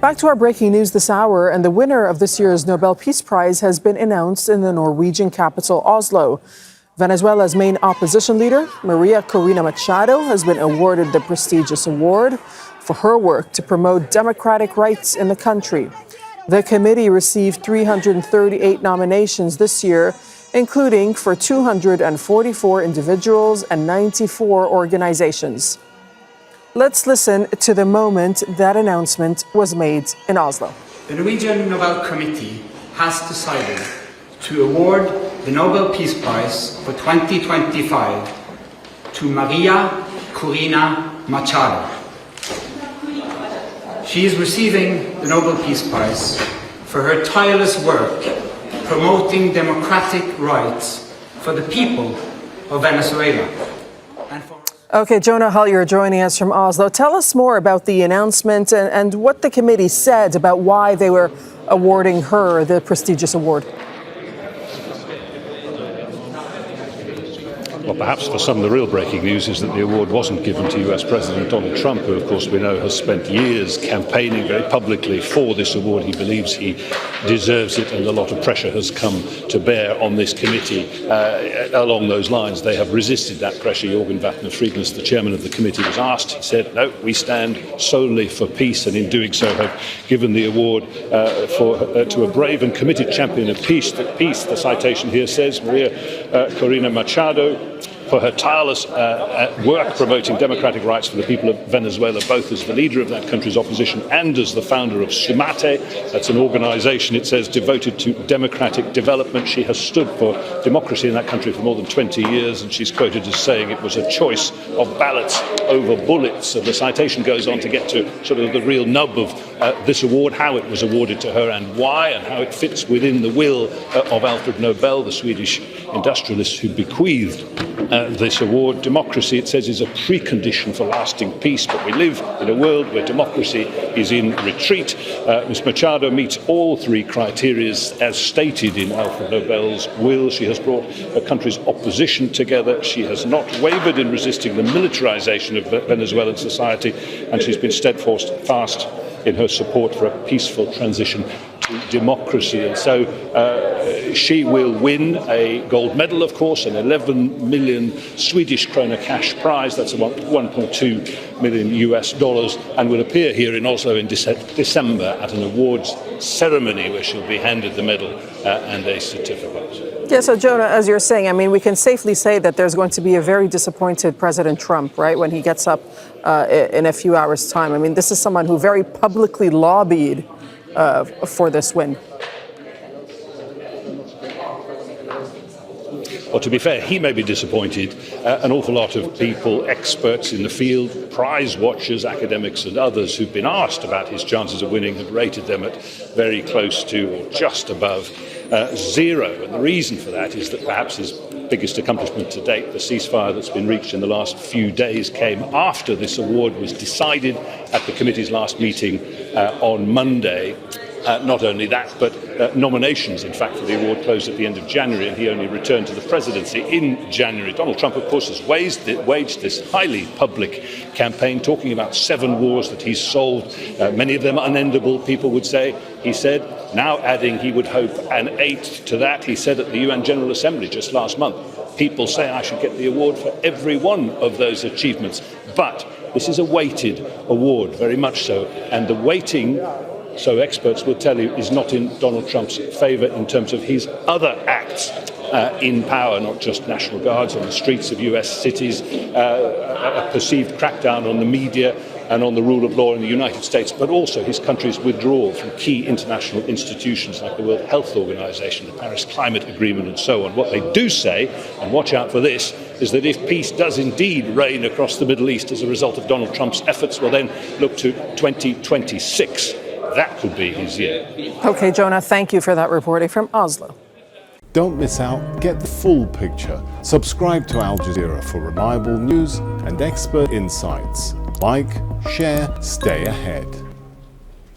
Back to our breaking news this hour, and the winner of this year's Nobel Peace Prize has been announced in the Norwegian capital, Oslo. Venezuela's main opposition leader, Corina Machado, has been awarded the prestigious award for her work to promote democratic rights in the country. The committee received 338 nominations this year, including for 244 individuals and 94 organizations. Let's listen to the moment that announcement was made in Oslo. The Norwegian Nobel Committee has decided to award the Nobel Peace Prize for 2025 to Corina Machado. She is receiving the Nobel Peace Prize for her tireless work promoting democratic rights for the people of Venezuela. Okay, Jonah, you're joining us from Oslo. Tell us more about the announcement and what the committee said about why they were awarding her the prestigious award. Well, perhaps for some, the real breaking news is that the award wasn't given to US President Donald Trump, who, of course, we know has spent years campaigning very publicly for this award. He believes he deserves it, and a lot of pressure has come to bear on this committee along those lines. They have resisted that pressure. Jorgen Wattner-Friedrich, the chairman of the committee, was asked. He said, no, we stand solely for peace, and in doing so have given the award to a brave and committed champion of peace. The citation here says, Corina Machado, for her tireless work promoting democratic rights for the people of Venezuela, both as the leader of that country's opposition and as the founder of SUMATE. That's an organization, it says, devoted to democratic development. She has stood for democracy in that country for more than 20 years, and she's quoted as saying it was a choice of ballots over bullets. And the citation goes on to get to sort of the real nub of this award, how it was awarded to her and why, and how it fits within the will of Alfred Nobel, the Swedish industrialist who bequeathed this award. Democracy, it says, is a precondition for lasting peace, but we live in a world where democracy is in retreat. Ms. Machado meets all three criteria as stated in Alfred Nobel's will. She has brought her country's opposition together. She has not wavered in resisting the militarization of Venezuelan society, and she's been steadfast in her support for a peaceful transition to democracy. And so she will win a gold medal, of course, an 11 million Swedish krona cash prize. That's about 1.2 million US dollars, and will appear here in Oslo in December at an awards ceremony where she'll be handed the medal and a certificate. Yeah, so Jonah, as you're saying, I mean, we can safely say that there's going to be a very disappointed President Trump, right, when he gets up in a few hours' time. I mean, this is someone who very publicly lobbied for this win. Well, to be fair, he may be disappointed. An awful lot of people, experts in the field, prize watchers, academics and others who've been asked about his chances of winning have rated them at very close to or just above zero. And the reason for that is that perhaps his biggest accomplishment to date, the ceasefire that's been reached in the last few days, came after this award was decided at the committee's last meeting on Monday. Not only that, but nominations, in fact, for the award closed at the end of January, and he only returned to the presidency in January. Donald Trump, of course, has waged this highly public campaign, talking about 7 wars that he's solved, many of them unendable, people would say. He said, now adding he would hope an 8th to that. He said at the UN General Assembly just last month, people say I should get the award for every one of those achievements. But this is a weighted award, very much so, and the weighting, so experts will tell you, is not in Donald Trump's favour in terms of his other acts in power, not just National Guards on the streets of US cities, a perceived crackdown on the media and on the rule of law in the United States, but also his country's withdrawal from key international institutions like the World Health Organization, the Paris Climate Agreement and so on. What they do say, and watch out for this, is that if peace does indeed reign across the Middle East as a result of Donald Trump's efforts, we'll then look to 2026. That could be his year. Okay, Jonah, thank you for that reporting from Oslo. Don't miss out, get the full picture. Subscribe to Al Jazeera for reliable news and expert insights. Like, share, stay ahead.